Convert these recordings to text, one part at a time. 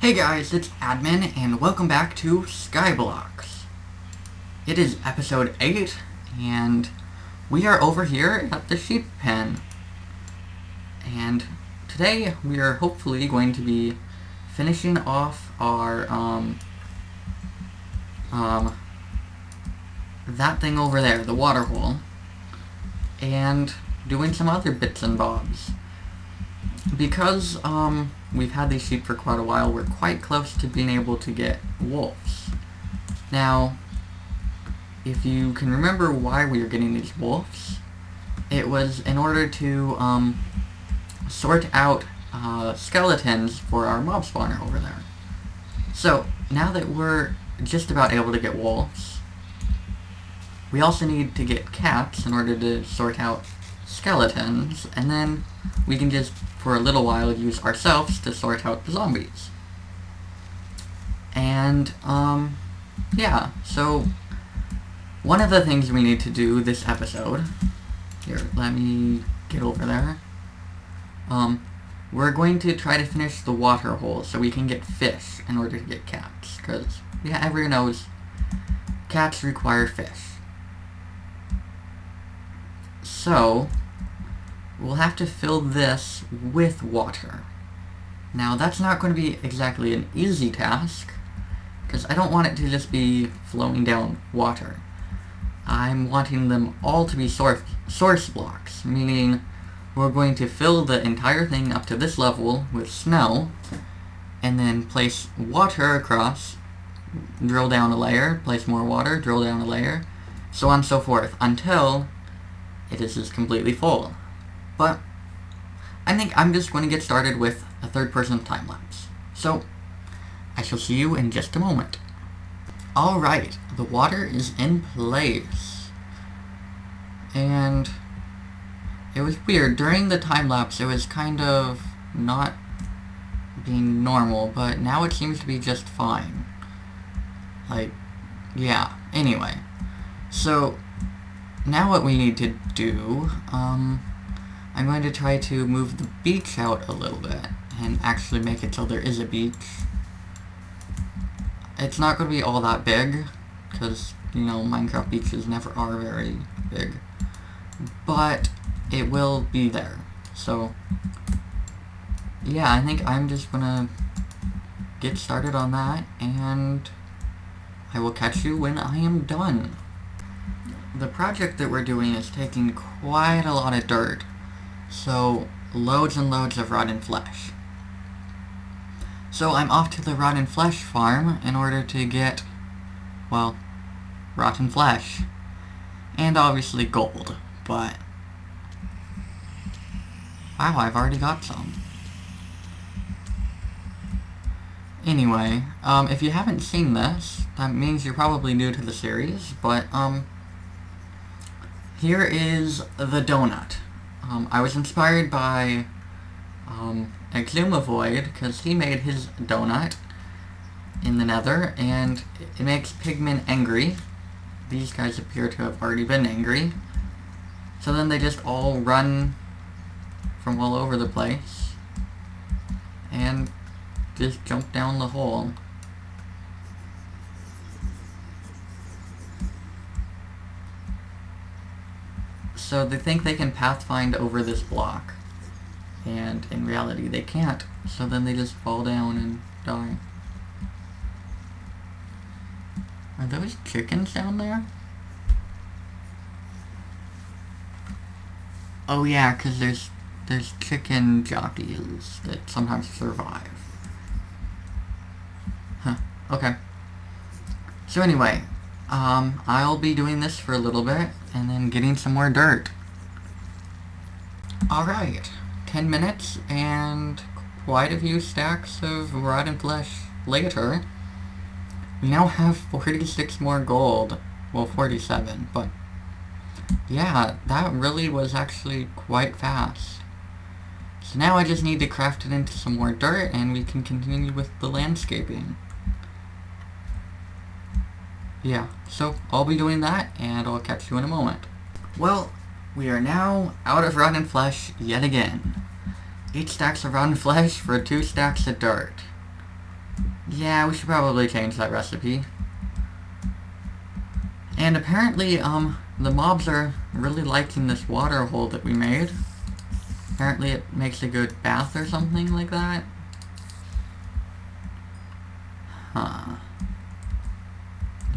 Hey guys, it's Admin, and welcome back to Blox. It is episode 8, and we are over here at the sheep pen. And today we are hopefully going to be finishing off our, that thing over there, the water hole, and doing some other bits and bobs. Because, we've had these sheep for quite a while, we're quite close to being able to get wolves. Now, if you can remember why we were getting these wolves, it was in order to, sort out, skeletons for our mob spawner over there. So, now that we're just about able to get wolves, we also need to get cats in order to sort out skeletons, and then we can just, for a little while, use ourselves to sort out the zombies. And, yeah, so one of the things we need to do this episode, here, let me get over there, we're going to try to finish the water hole so we can get fish in order to get cats, because, yeah, everyone knows cats require fish. So, we'll have to fill this with water. Now, that's not going to be exactly an easy task, because I don't want it to just be flowing down water. I'm wanting them all to be source blocks, meaning we're going to fill the entire thing up to this level with snow, and then place water across, drill down a layer, place more water, drill down a layer, so on and so forth, until it is just completely full. But I think I'm just going to get started with a third-person time-lapse. So, I shall see you in just a moment. Alright, the water is in place. And it was weird. During the time-lapse, it was kind of not being normal, but now it seems to be just fine. Like, yeah. Anyway, so now what we need to do, I'm going to try to move the beach out a little bit and actually make it so there is a beach. It's not going to be all that big, because, you know, Minecraft beaches never are very big. But it will be there. So, yeah, I think I'm just going to get started on that, and I will catch you when I am done. The project that we're doing is taking quite a lot of dirt. So, loads and loads of rotten flesh. So I'm off to the rotten flesh farm in order to get, well, rotten flesh. And obviously gold, but wow, I've already got some. Anyway, if you haven't seen this, that means you're probably new to the series, but, here is the donut. I was inspired by Exumavoid, because he made his donut in the nether, and it makes pigmen angry. These guys appear to have already been angry. So then they just all run from all over the place and just jump down the hole. So they think they can pathfind over this block, and in reality they can't, so then they just fall down and die. Are those chickens down there? Oh yeah, because there's chicken jockeys that sometimes survive. Huh, okay. So anyway, I'll be doing this for a little bit, and then getting some more dirt. Alright, 10 minutes, and quite a few stacks of rotten flesh later. We now have 46 more gold. Well, 47, but yeah, that really was actually quite fast. So now I just need to craft it into some more dirt, and we can continue with the landscaping. Yeah, so I'll be doing that, and I'll catch you in a moment. Well, we are now out of rotten flesh yet again. 8 stacks of rotten flesh for 2 stacks of dirt. Yeah, we should probably change that recipe. And apparently, the mobs are really liking this water hole that we made. Apparently it makes a good bath or something like that. Huh.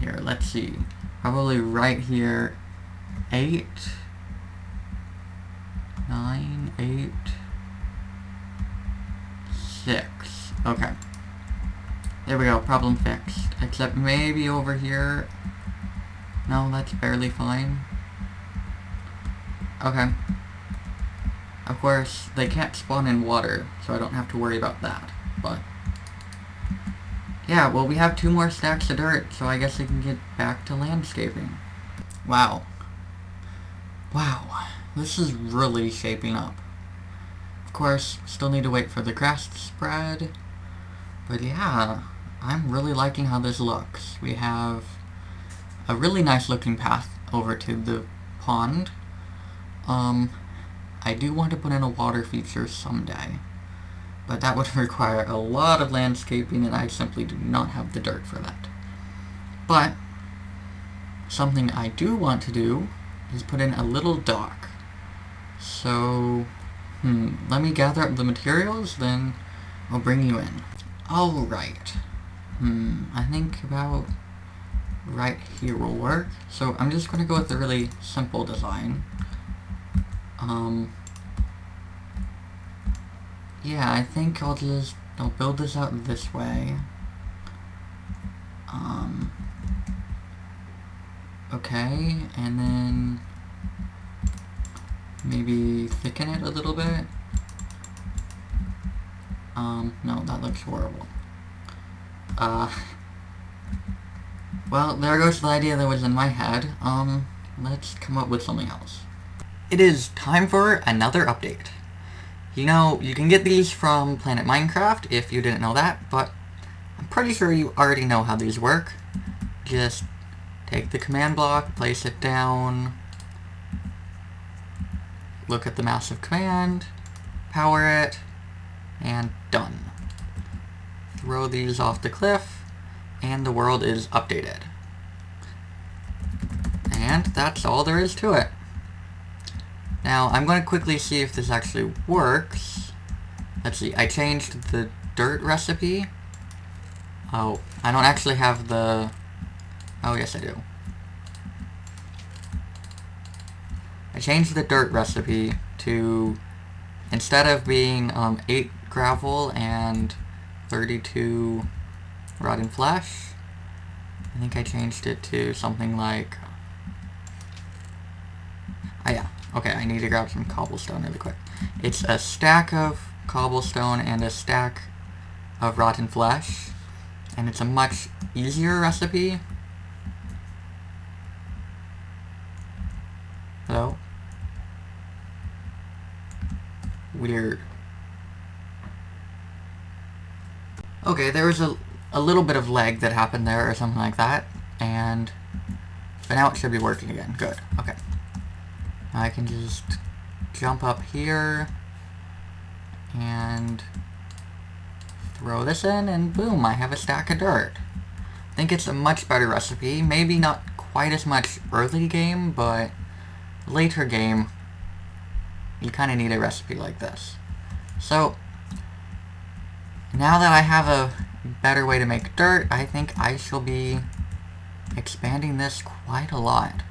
Here, let's see. Probably right here. 8, 9, 8, 6. Okay. There we go, problem fixed. Except maybe over here. No, that's barely fine. Okay. Of course, they can't spawn in water, so I don't have to worry about that. But yeah, well, we have 2 more stacks of dirt, so I guess I can get back to landscaping. Wow. Wow. This is really shaping up. Of course, still need to wait for the grass to spread. But yeah, I'm really liking how this looks. We have a really nice looking path over to the pond. I do want to put in a water feature someday, but that would require a lot of landscaping and I simply do not have the dirt for that. But something I do want to do is put in a little dock. So, let me gather up the materials, then I'll bring you in. Alright. I think about right here will work. So I'm just going to go with a really simple design. Yeah, I think I'll build this out this way. Okay, and then maybe thicken it a little bit. No, that looks horrible. Well, there goes the idea that was in my head. Let's come up with something else. It is time for another update. You know, you can get these from Planet Minecraft if you didn't know that, but I'm pretty sure you already know how these work. Just take the command block, place it down, look at the massive command, power it, and done. Throw these off the cliff, and the world is updated. And that's all there is to it. Now, I'm going to quickly see if this actually works. Let's see, I changed the dirt recipe. Oh, I don't actually have the... Oh, yes I do. I changed the dirt recipe to, instead of being 8 gravel and 32 rotten flesh, I think I changed it to something like... yeah. Okay, I need to grab some cobblestone really quick. It's a stack of cobblestone and a stack of rotten flesh, and it's a much easier recipe. Hello? Weird. Okay, there was a little bit of lag that happened there or something like that, but now it should be working again. Good. Okay. I can just jump up here and throw this in, and boom, I have a stack of dirt. I think it's a much better recipe. Maybe not quite as much early game, but later game, you kind of need a recipe like this. So, now that I have a better way to make dirt, I think I shall be expanding this quite a lot.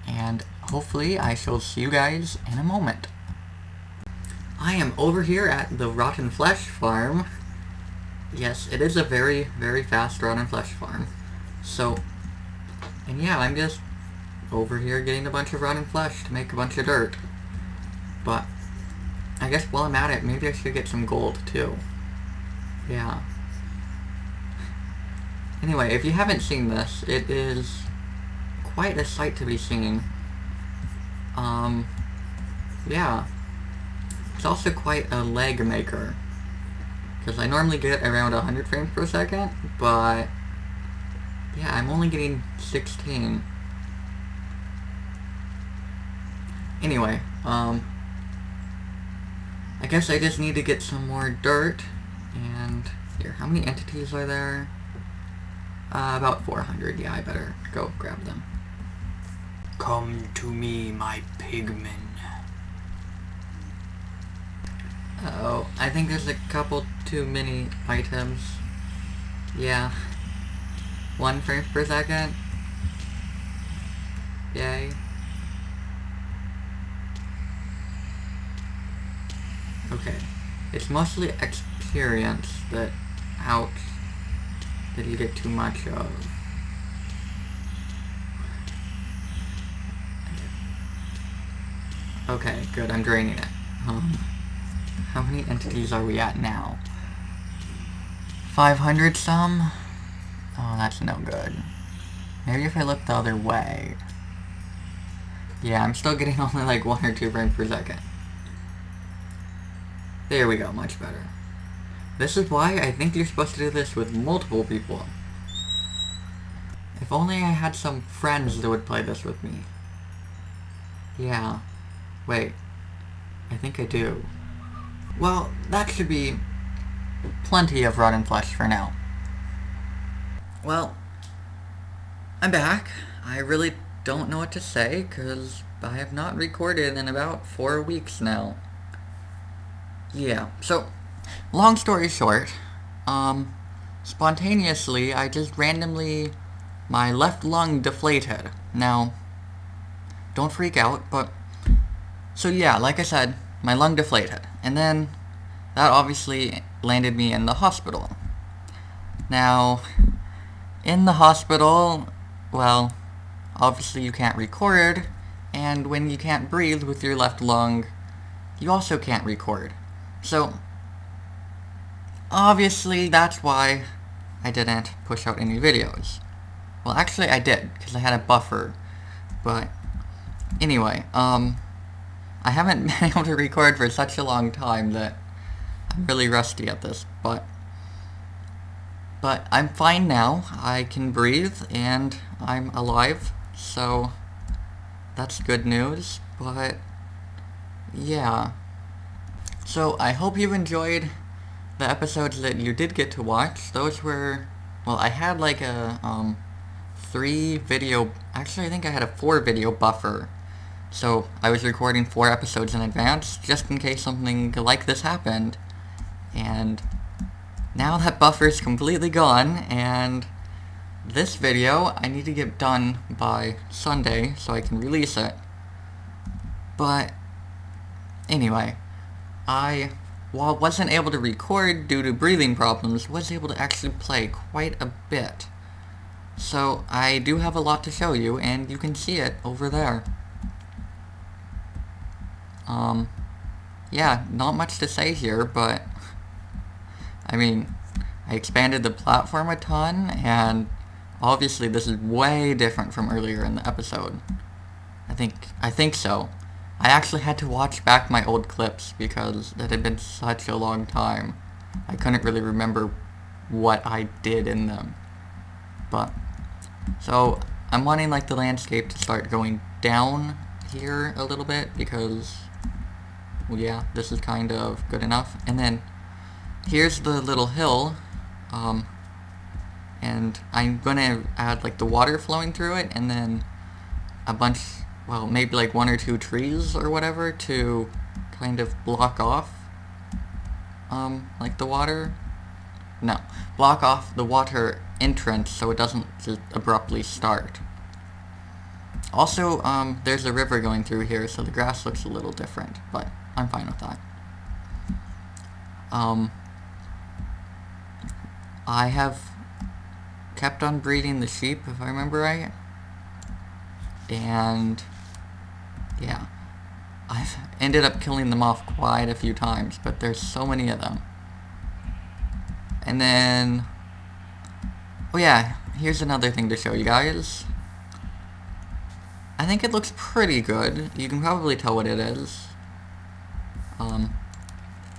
And hopefully I shall see you guys in a moment. I am over here at the Rotten Flesh farm. Yes, it is a very, very fast Rotten Flesh farm. So, and yeah, I'm just over here getting a bunch of rotten flesh to make a bunch of dirt. But, I guess while I'm at it, maybe I should get some gold too. Yeah. Anyway, if you haven't seen this, it is quite a sight to be seen. Yeah. It's also quite a lag maker. Because I normally get around 100 frames per second, but yeah, I'm only getting 16. Anyway, I guess I just need to get some more dirt, and Here, how many entities are there? About 400. Yeah, I better go grab them. Come to me, my pigmen. Uh-oh, I think there's a couple too many items. Yeah. 1 frame per second. Yay. Okay. It's mostly experience that, ouch, that you get too much of. Okay, good, I'm draining it. How many entities are we at now? 500 some? Oh, that's no good. Maybe if I look the other way. Yeah, I'm still getting only like 1 or 2 frames per second. There we go, much better. This is why I think you're supposed to do this with multiple people. If only I had some friends that would play this with me. Yeah. Wait. I think I do. Well, that should be plenty of rotten flesh for now. Well, I'm back. I really don't know what to say, because I have not recorded in about 4 weeks now. Yeah, so, long story short, spontaneously, I just randomly, my left lung deflated. Now, don't freak out, but, so yeah, like I said, my lung deflated, and then that obviously landed me in the hospital. Now, in the hospital, well, obviously you can't record, and when you can't breathe with your left lung, you also can't record. So, obviously that's why I didn't push out any videos. Well, actually I did, because I had a buffer, but anyway, I haven't been able to record for such a long time that I'm really rusty at this, but I'm fine now. I can breathe, and I'm alive, so that's good news, but yeah. So I hope you've enjoyed the episodes that you did get to watch. Those were, well, I had like a 3 video, actually I think I had a 4 video buffer. So I was recording 4 episodes in advance, just in case something like this happened. And now that buffer is completely gone, and this video I need to get done by Sunday so I can release it. But anyway, while wasn't able to record due to breathing problems, was able to actually play quite a bit. So I do have a lot to show you, and you can see it over there. Yeah, not much to say here, but I mean, I expanded the platform a ton, and obviously this is way different from earlier in the episode. I think so. I actually had to watch back my old clips because it had been such a long time. I couldn't really remember what I did in them. But, so, I'm wanting like the landscape to start going down here a little bit because, well, yeah, this is kind of good enough. And then, here's the little hill, and I'm gonna add like the water flowing through it, and then a bunch, well, maybe like 1 or 2 trees or whatever to kind of block off, like the water. No, block off the water entrance so it doesn't just abruptly start. Also, there's a river going through here, so the grass looks a little different, but I'm fine with that. I have kept on breeding the sheep, if I remember right. And yeah, I've ended up killing them off quite a few times, but there's so many of them. And then, oh yeah, here's another thing to show you guys. I think it looks pretty good. You can probably tell what it is.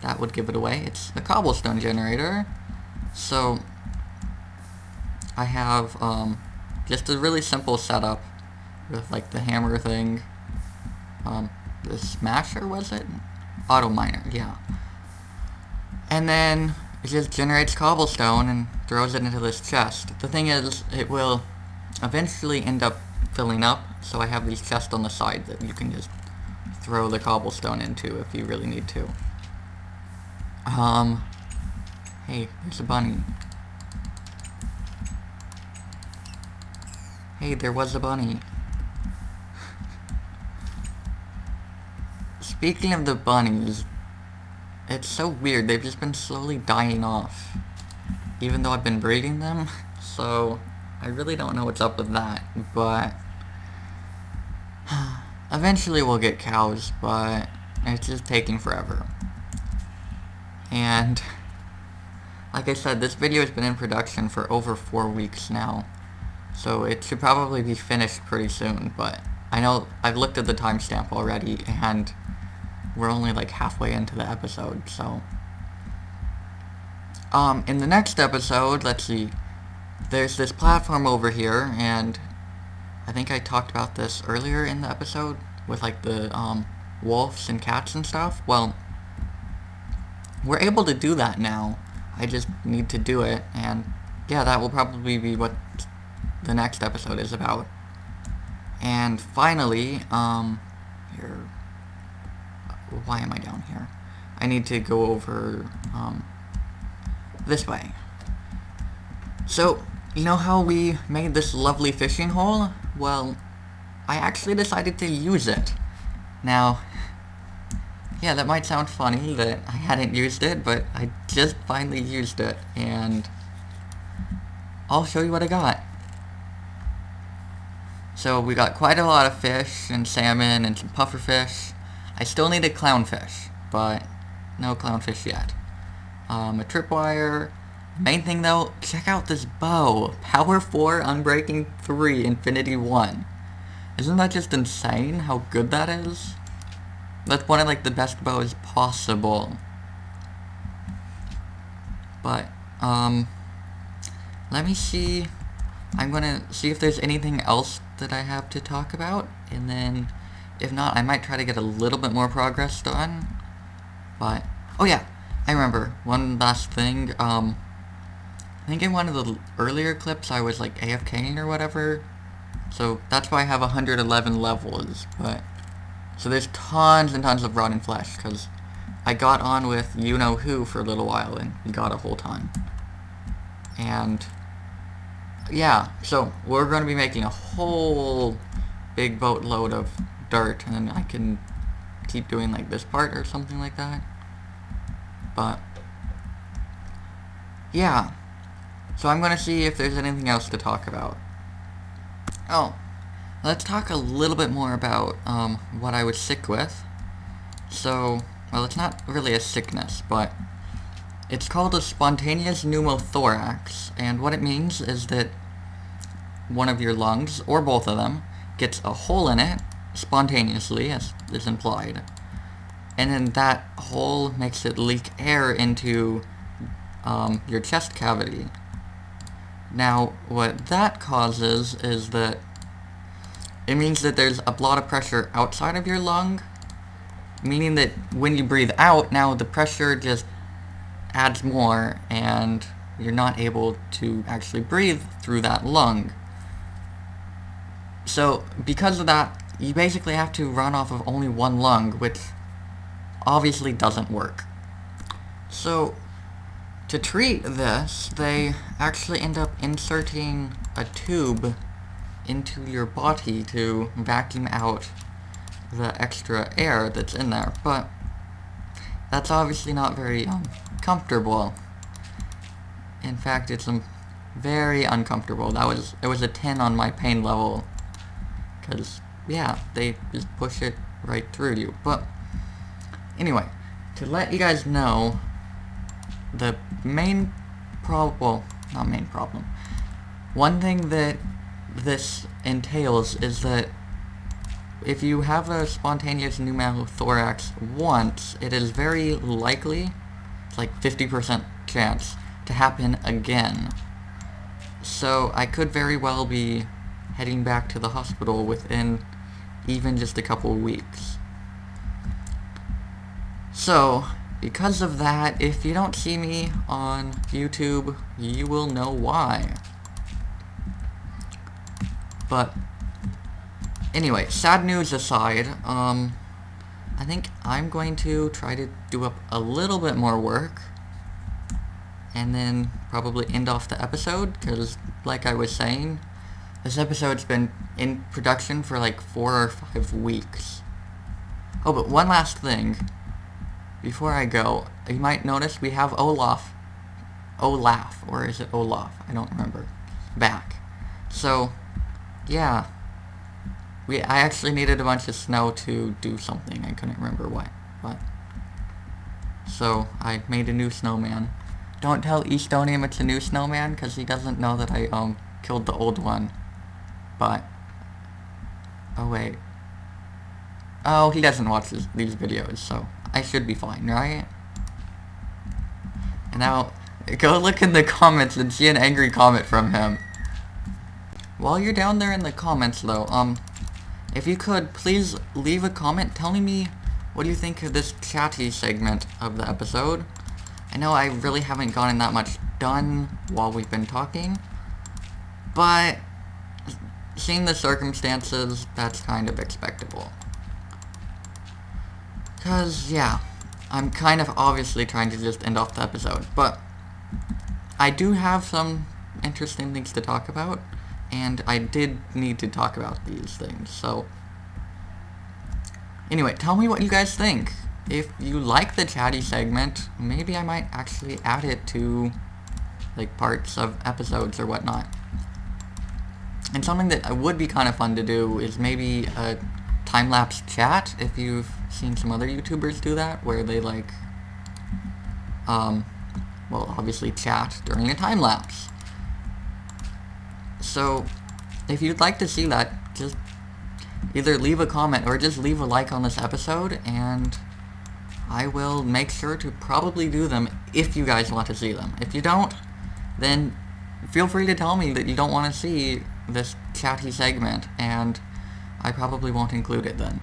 That would give it away. It's a cobblestone generator. So, I have just a really simple setup with like the hammer thing. The smasher, was it? Auto miner, yeah. And then it just generates cobblestone and throws it into this chest. The thing is, it will eventually end up filling up, so I have these chests on the side that you can just throw the cobblestone into if you really need to. Hey, there's a bunny. Hey, there was a bunny. Speaking of the bunnies, it's so weird, they've just been slowly dying off, even though I've been breeding them, so I really don't know what's up with that, but eventually we'll get cows, but it's just taking forever. And like I said, this video has been in production for over 4 weeks now, so it should probably be finished pretty soon, but I know I've looked at the timestamp already, and we're only like halfway into the episode, so in the next episode, let's see, there's this platform over here, and I think I talked about this earlier in the episode with like the wolves and cats and stuff. Well, we're able to do that now. I just need to do it, and yeah, that will probably be what the next episode is about. And finally, here, why am I down here? I need to go over this way. So, you know how we made this lovely fishing hole? Well, I actually decided to use it. Now, yeah, that might sound funny that I hadn't used it, but I just finally used it, and I'll show you what I got. So we got quite a lot of fish, and salmon, and some pufferfish. I still need a clownfish, but no clownfish yet. A tripwire. Main thing though, check out this bow. Power 4, Unbreaking 3, Infinity 1. Isn't that just insane how good that is? That's one of like the best bows possible. But, let me see. I'm gonna see if there's anything else that I have to talk about, and then if not, I might try to get a little bit more progress done. But, oh yeah, I remember, one last thing, I think in one of the earlier clips I was like AFKing or whatever, so that's why I have 111 levels, but, so there's tons and tons of rotten flesh, because I got on with you-know-who for a little while, and we got a whole ton. And, yeah, so we're going to be making a whole big boatload of dirt, and I can keep doing like this part or something like that. But yeah, so I'm gonna see if there's anything else to talk about. Oh, let's talk a little bit more about what I was sick with. So, well, it's not really a sickness, but it's called a spontaneous pneumothorax, and what it means is that one of your lungs, or both of them, gets a hole in it spontaneously, as is implied, and then that hole makes it leak air into your chest cavity. Now, what that causes is that it means that there's a lot of pressure outside of your lung, meaning that when you breathe out, now the pressure just adds more, and you're not able to actually breathe through that lung. So, because of that, you basically have to run off of only one lung, which obviously doesn't work. So, to treat this, they actually end up inserting a tube into your body to vacuum out the extra air that's in there, but that's obviously not very comfortable. In fact, it's very uncomfortable. It was a 10 on my pain level, because yeah, they just push it right through you. But anyway, to let you guys know, the main problem, not main problem, one thing that this entails is that if you have a spontaneous pneumothorax once, it is very likely, it's like 50% chance, to happen again. So I could very well be heading back to the hospital within even just a couple of weeks. So, because of that, if you don't see me on YouTube, you will know why. But anyway, sad news aside, I think I'm going to try to do up a little bit more work and then probably end off the episode, because like I was saying, this episode's been in production for like 4 or 5 weeks. Oh, but one last thing before I go. You might notice we have Olaf, or is it Olaf? I don't remember. Back. So, yeah. I actually needed a bunch of snow to do something. I couldn't remember what. So, I made a new snowman. Don't tell Estonium it's a new snowman, because he doesn't know that I, killed the old one. But, oh wait. Oh, he doesn't watch these videos, so I should be fine, right? And now, go look in the comments and see an angry comment from him. While you're down there in the comments, though, if you could, please leave a comment telling me what do you think of this chatty segment of the episode. I know I really haven't gotten that much done while we've been talking, but seeing the circumstances, that's kind of expectable. Because, yeah, I'm kind of obviously trying to just end off the episode, but I do have some interesting things to talk about, and I did need to talk about these things, so anyway, tell me what you guys think. If you like the chatty segment, maybe I might actually add it to, like, parts of episodes or whatnot. And something that would be kind of fun to do is maybe a time-lapse chat, if you've seen some other YouTubers do that, where they, like, well, obviously chat during a time-lapse. So, if you'd like to see that, just either leave a comment or just leave a like on this episode, and I will make sure to probably do them if you guys want to see them. If you don't, then feel free to tell me that you don't want to see this chatty segment, and I probably won't include it then.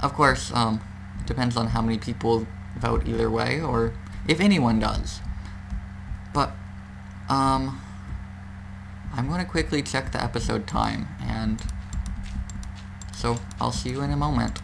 Of course, it depends on how many people vote either way, or if anyone does. But, I'm going to quickly check the episode time, and so I'll see you in a moment.